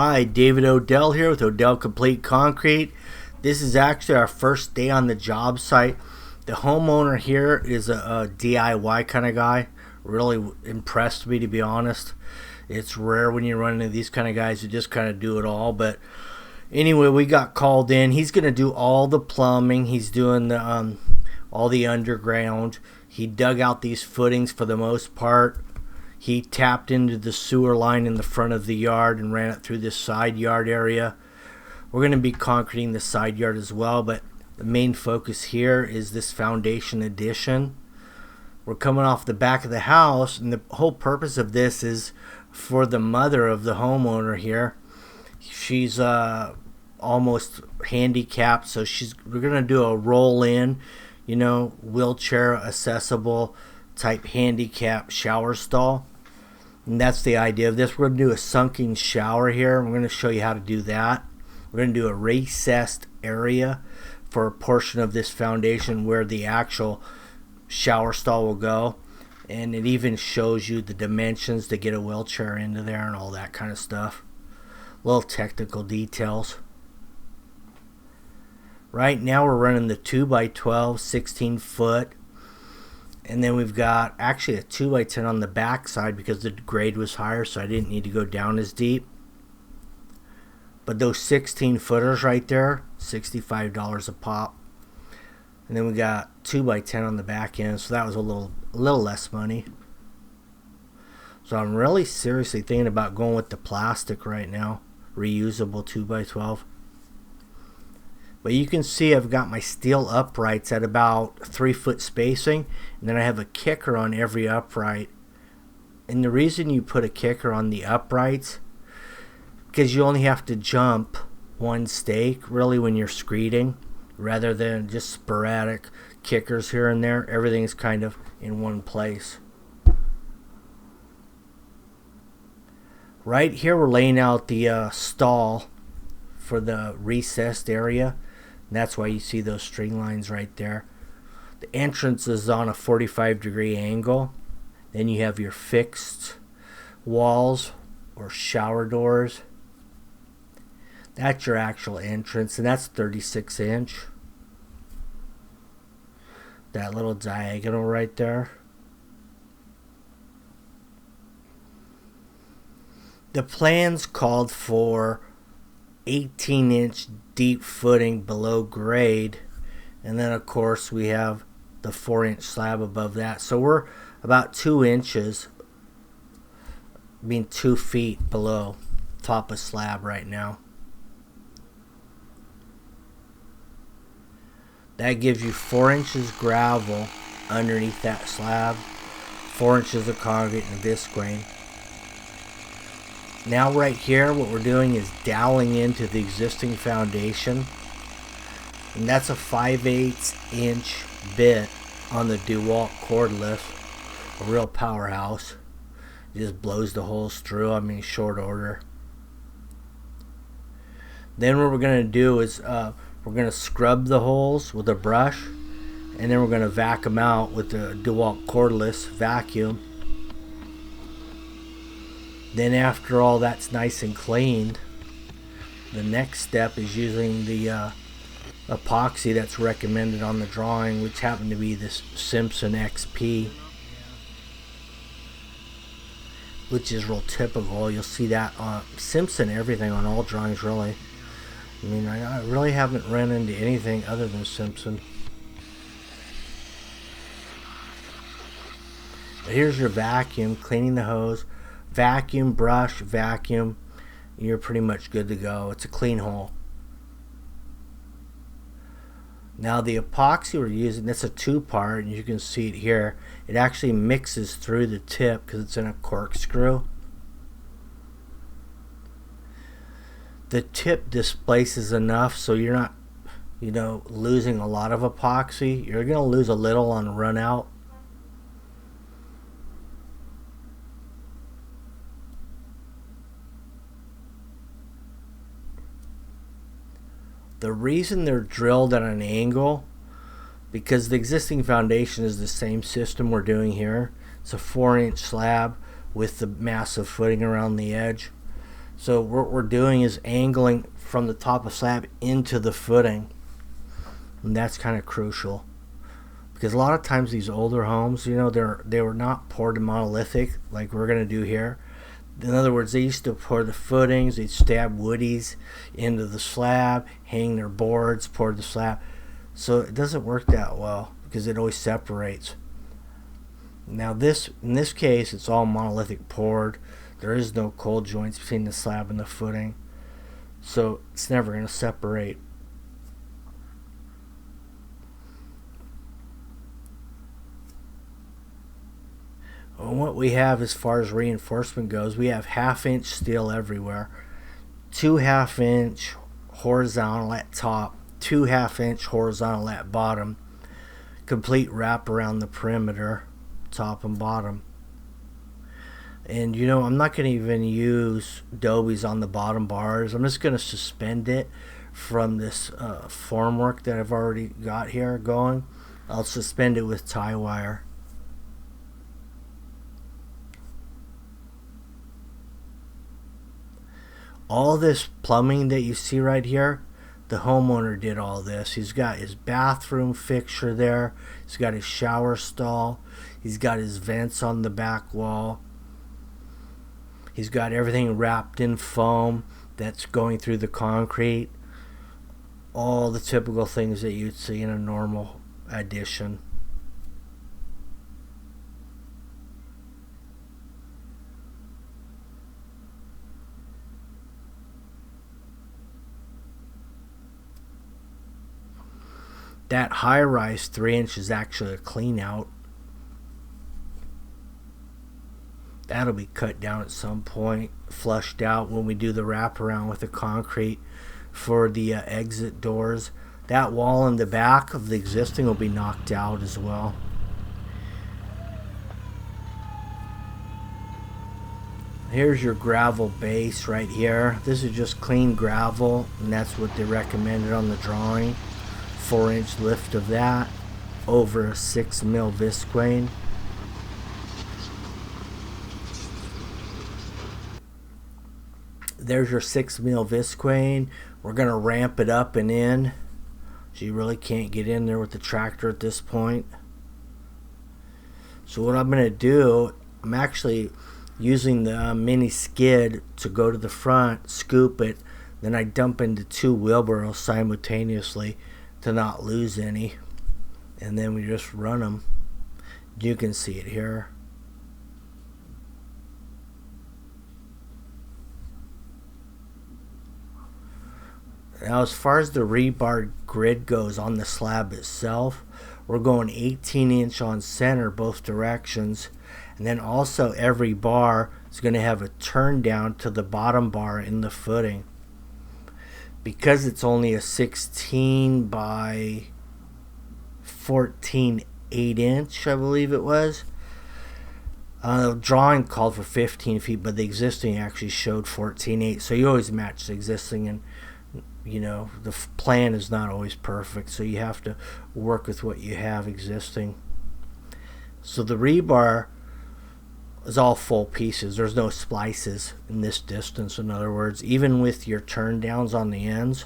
Hi, David Odell here with Odell Complete Concrete. This is actually our first day on the job site. The homeowner here is a DIY kind of guy. Really impressed me, to be honest. It's rare when you run into these kind of guys who just kind of do it all. But anyway, we got called in. He's going to do all the plumbing. He's doing the all the underground. He dug out these footings for the most part. He tapped into the sewer line in the front of the yard and ran it through this side yard area. We're going to be concreting the side yard as well, but the main focus here is this foundation addition. We're coming off the back of the house, and the whole purpose of this is for the mother of the homeowner here. She's almost handicapped, so we're going to do a roll-in, wheelchair accessible type handicap shower stall. And that's the idea of this. We're going to do a sunken shower here. We're going to show you how to do that. We're going to do a recessed area for a portion of this foundation where the actual shower stall will go. And it even shows you the dimensions to get a wheelchair into there and all that kind of stuff. Little technical details. Right now we're running the 2x12 16 foot. And then we've got actually a 2x10 on the back side because the grade was higher, so I didn't need to go down as deep. But those 16 footers right there, $65 a pop. And then we got 2x10 on the back end, so that was a little less money. So I'm really seriously thinking about going with the plastic right now, reusable 2x12. But you can see I've got my steel uprights at about 3 foot spacing, and then I have a kicker on every upright. And the reason you put a kicker on the uprights, because you only have to jump one stake really when you're screeding, rather than just sporadic kickers here and there. Everything's kind of in one place. Right here we're laying out the stall for the recessed area. And that's why you see those string lines right there. The entrance is on a 45-degree angle. Then you have your fixed walls or shower doors. That's your actual entrance, and that's 36 inch. That little diagonal right there. The plans called for 18-inch deep footing below grade, and then of course we have the 4-inch slab above that, so we're about 2 inches, 2 feet below top of slab right now. That gives you 4 inches gravel underneath that slab, 4 inches of concrete and visqueen. Now right here what we're doing is doweling into the existing foundation, and that's a 5/8 inch bit on the DeWalt cordless, a real powerhouse. It just blows the holes through, short order. Then what we're going to do is we're going to scrub the holes with a brush, and then we're going to vac them out with the DeWalt cordless vacuum. Then after all that's nice and cleaned, the next step is using the epoxy that's recommended on the drawing, which happened to be this Simpson XP, which is real typical. You'll see that on Simpson everything on all drawings really. I really haven't run into anything other than Simpson. But here's your vacuum, cleaning the hose. Vacuum, brush, vacuum, you're pretty much good to go. It's a clean hole. Now the epoxy we're using, that's a 2-part, and you can see it here. It actually mixes through the tip because it's in a corkscrew. The tip displaces enough so you're not, losing a lot of epoxy. You're going to lose a little on run out. The reason they're drilled at an angle, because the existing foundation is the same system we're doing here. It's a 4-inch slab with the massive footing around the edge. So what we're doing is angling from the top of slab into the footing, and that's kind of crucial because a lot of times these older homes, they were not poured in monolithic like we're gonna do here. In other words, they used to pour the footings, they'd stab woodies into the slab, hang their boards, pour the slab. So it doesn't work that well because it always separates. Now in this case, it's all monolithic poured. There is no cold joints between the slab and the footing, so it's never going to separate. Well, what we have as far as reinforcement goes, we have 1/2 inch steel everywhere, 2 1/2 inch horizontal at top, 2 1/2 inch horizontal at bottom, complete wrap around the perimeter, top and bottom. And I'm not going to even use dobies on the bottom bars. I'm just going to suspend it from this formwork that I've already got here going. I'll suspend it with tie wire. All this plumbing that you see right here, the homeowner did all this. He's got his bathroom fixture there. He's got his shower stall. He's got his vents on the back wall. He's got everything wrapped in foam that's going through the concrete. All the typical things that you'd see in a normal addition. That high-rise 3 inch is actually a clean out. That'll be cut down at some point, flushed out when we do the wraparound with the concrete for the exit doors. That wall in the back of the existing will be knocked out as well. Here's your gravel base right here. This is just clean gravel, and that's what they recommended on the drawing. 4 inch lift of that over a 6 mil visqueen. There's your 6 mil visqueen. We're going to ramp it up and in, so you really can't get in there with the tractor at this point. So what I'm going to do, I'm actually using the mini skid to go to the front, scoop it, then I dump into 2 wheelbarrows simultaneously to not lose any, and then we just run them. You can see it here. Now as far as the rebar grid goes on the slab itself, we're going 18 inch on center both directions, and then also every bar is going to have a turn down to the bottom bar in the footing. Because it's only a 16 by 14 8 inch, I believe it was. The drawing called for 15 feet, but the existing actually showed 14.8. So you always match the existing, and the plan is not always perfect, so you have to work with what you have existing. So the rebar is all full pieces. There's no splices in this distance. In other words, even with your turn downs on the ends,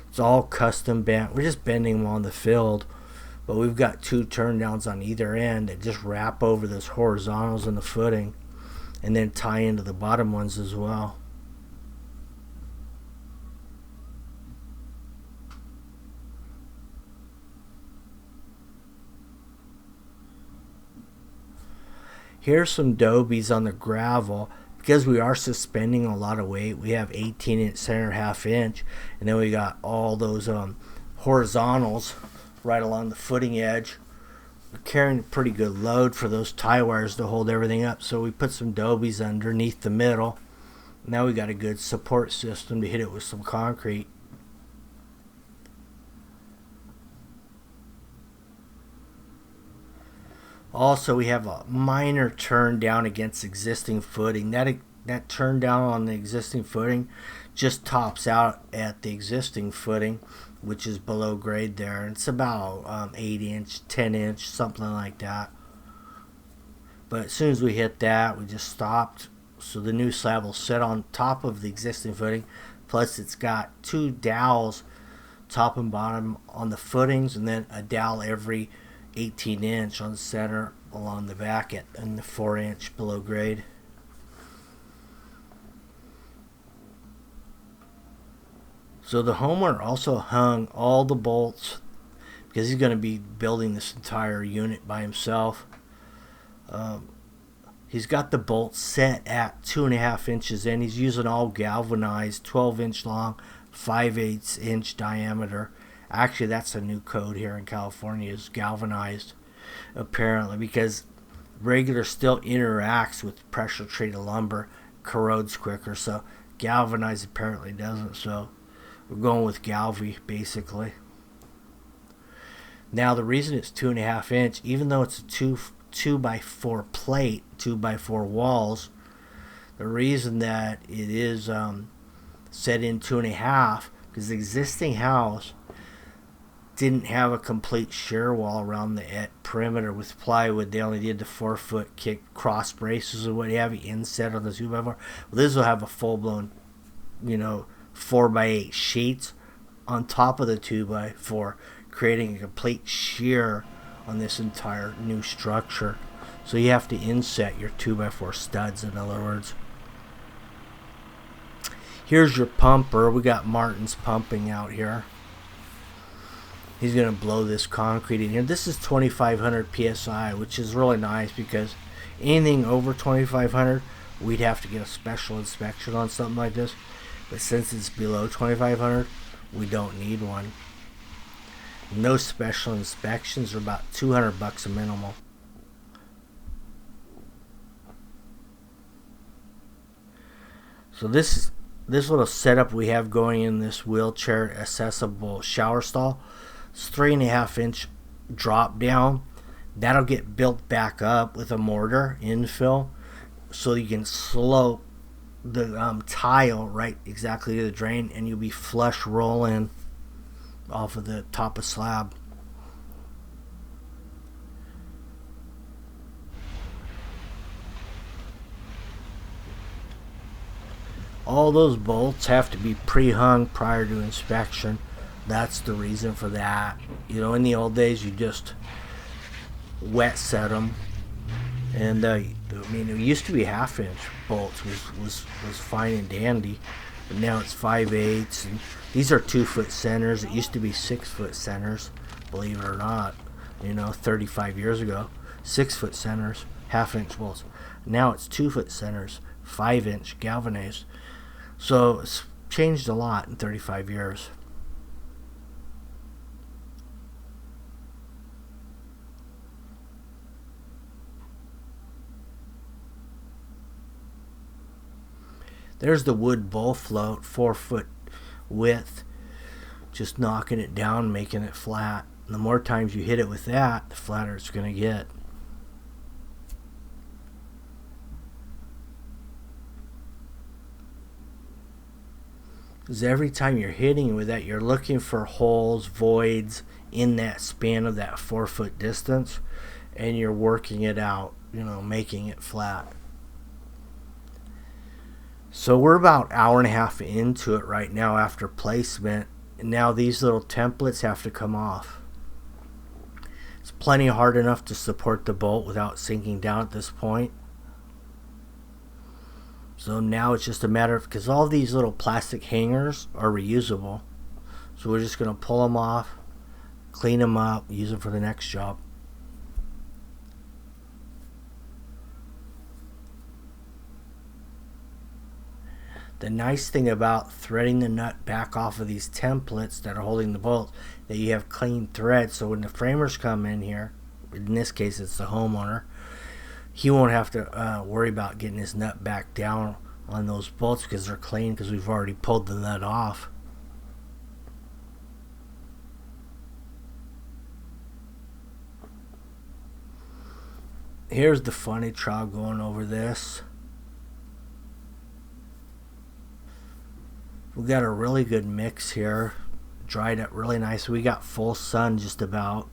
it's all custom bent. We're just bending them on the field, but we've got 2 turn downs on either end that just wrap over those horizontals in the footing and then tie into the bottom ones as well. Here's some dobies on the gravel. Because we are suspending a lot of weight, we have 18 inch center 1/2 inch, and then we got all those horizontals right along the footing edge. We're carrying a pretty good load for those tie wires to hold everything up, so we put some dobies underneath the middle. Now we got a good support system to hit it with some concrete. Also, we have a minor turn down against existing footing. That turn down on the existing footing just tops out at the existing footing, which is below grade there. It's about 8 inch, 10 inch, something like that. But as soon as we hit that, we just stopped So the new slab will sit on top of the existing footing. Plus, it's got 2 dowels, top and bottom, on the footings, and then a dowel every 18-inch on the center along the back and the 4-inch below grade. So the homeowner also hung all the bolts because he's going to be building this entire unit by himself. He's got the bolts set at 2.5 inches in. He's using all galvanized, 12-inch long, 5/8 inch diameter. Actually, that's a new code here in California, is galvanized, apparently, because regular still interacts with pressure treated lumber, corrodes quicker. So galvanized apparently doesn't. So we're going with Galvi, basically. Now, the reason it's 2.5 inch, even though it's a 2x4 plate, 2x4 walls, the reason that it is set in 2.5, because the existing house didn't have a complete shear wall around the perimeter with plywood. They only did the 4-foot kick cross braces or what have you inset on the 2x4. Well, this will have a full-blown, 4x8 sheets on top of the 2x4, creating a complete shear on this entire new structure. So you have to inset your 2x4 studs, in other words. Here's your pumper. We got Martin's pumping out here. He's going to blow this concrete in here. This is 2,500 psi, which is really nice because anything over 2,500, we'd have to get a special inspection on something like this. But since it's below 2,500, we don't need one. No special inspections are about $200 a minimal. So this little setup we have going in this wheelchair accessible shower stall, it's 3.5 inch drop down. That'll get built back up with a mortar infill, so you can slope the tile right exactly to the drain, and you'll be flush rolling off of the top of slab. All those bolts have to be pre-hung prior to inspection. That's the reason for that. In the old days, you just wet set them, and it used to be 1/2 inch bolts was fine and dandy, but now it's 5/8, and these are 2-foot centers. It used to be 6-foot centers, believe it or not. 35 years ago, 6-foot centers, 1/2 inch bolts. Now it's 2-foot centers, 5-inch galvanized. So it's changed a lot in 35 years. There's the wood bowl float, 4-foot width, just knocking it down, making it flat. And the more times you hit it with that, the flatter it's going to get. Because every time you're hitting with that, you're looking for holes, voids in that span of that 4-foot distance, and you're working it out, making it flat. So we're about 1.5 hours into it right now after placement, and now these little templates have to come off. It's plenty hard enough to support the bolt without sinking down at this point. So now it's just a matter of, because all these little plastic hangers are reusable, so we're just going to pull them off, clean them up, use them for the next job. The nice thing about threading the nut back off of these templates that are holding the bolts, that you have clean thread, so when the framers come in here, in this case it's the homeowner, he won't have to worry about getting his nut back down on those bolts because they're clean, because we've already pulled the nut off. Here's the funny trial going over this. We got a really good mix here, dried up really nice. We got full sun just about.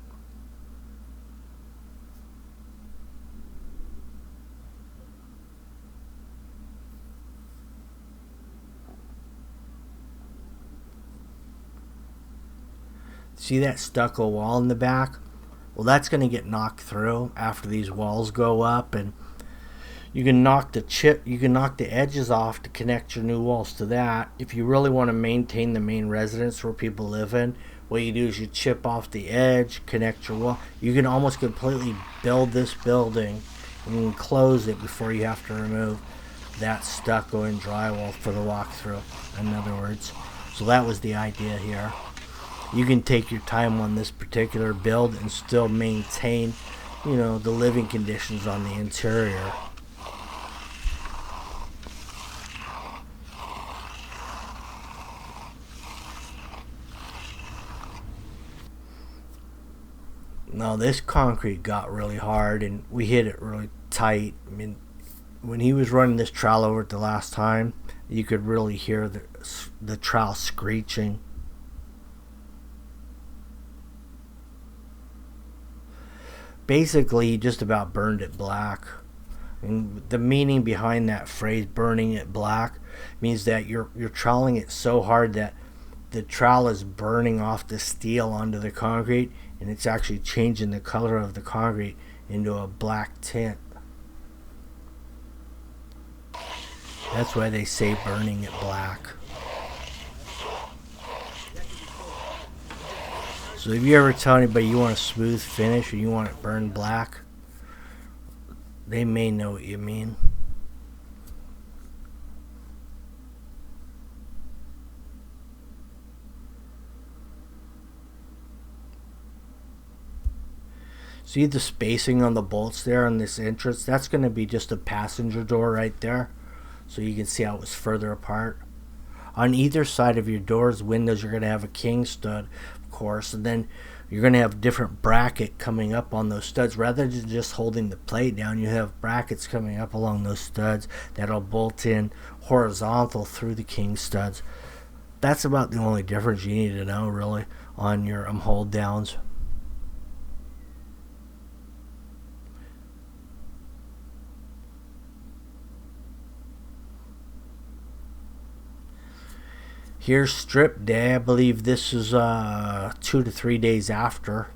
See that stucco wall in the back? Well, that's going to get knocked through after these walls go up, and you can knock the edges off to connect your new walls to that. If you really want to maintain the main residence where people live in, what you do is you chip off the edge, connect your wall. You can almost completely build this building and you can close it before you have to remove that stucco and drywall for the walkthrough, in other words. So that was the idea here. You can take your time on this particular build and still maintain, you know, the living conditions on the interior. Now this concrete got really hard and we hit it really tight. I mean, when he was running this trowel over it the last time, you could really hear the trowel screeching. Basically, he just about burned it black. And the meaning behind that phrase, burning it black, means that you're troweling it so hard that the trowel is burning off the steel onto the concrete, and it's actually changing the color of the concrete into a black tint. That's why they say burning it black. So if you ever tell anybody you want a smooth finish or you want it burned black, they may know what you mean. See the spacing on the bolts there on this entrance? That's going to be just a passenger door right there. So you can see how it was further apart. On either side of your doors, windows, you're going to have a king stud, of course, and then you're going to have a different bracket coming up on those studs. Rather than just holding the plate down, you have brackets coming up along those studs that'll bolt in horizontal through the king studs. That's about the only difference you need to know, really, on your hold downs. Here's strip day. I believe this is 2 to 3 days after.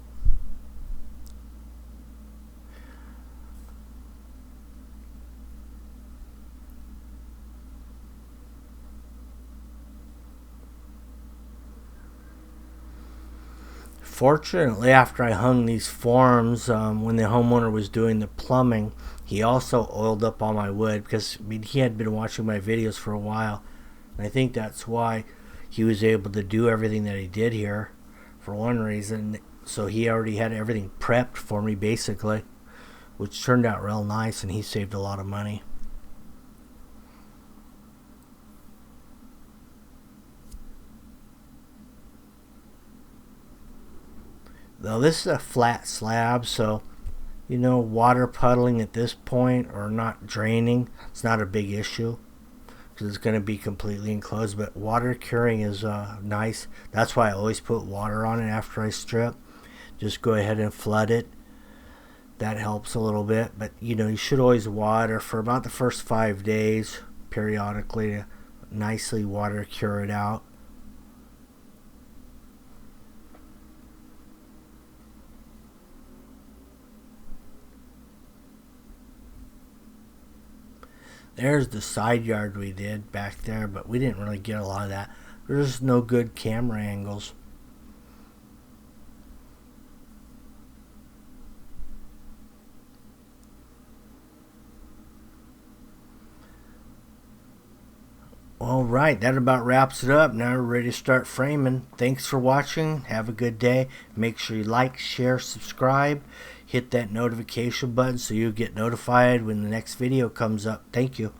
Fortunately, after I hung these forms, when the homeowner was doing the plumbing, he also oiled up all my wood because, I mean, he had been watching my videos for a while. And I think that's why he was able to do everything that he did here, for one reason. So he already had everything prepped for me, basically, which turned out real nice, and he saved a lot of money. Though this is a flat slab, so, you know, water puddling at this point or not draining, it's not a big issue. It's going to be completely enclosed, but water curing is nice. That's why I always put water on it after I strip. Just go ahead and flood it. That helps a little bit, but you know, you should always water for about the first 5 days periodically to nicely water cure it out. There's the side yard we did back there, but we didn't really get a lot of that. There's no good camera angles. Alright, that about wraps it up. Now we're ready to start framing. Thanks for watching. Have a good day. Make sure you like, share, subscribe. Hit that notification button so you get notified when the next video comes up. Thank you.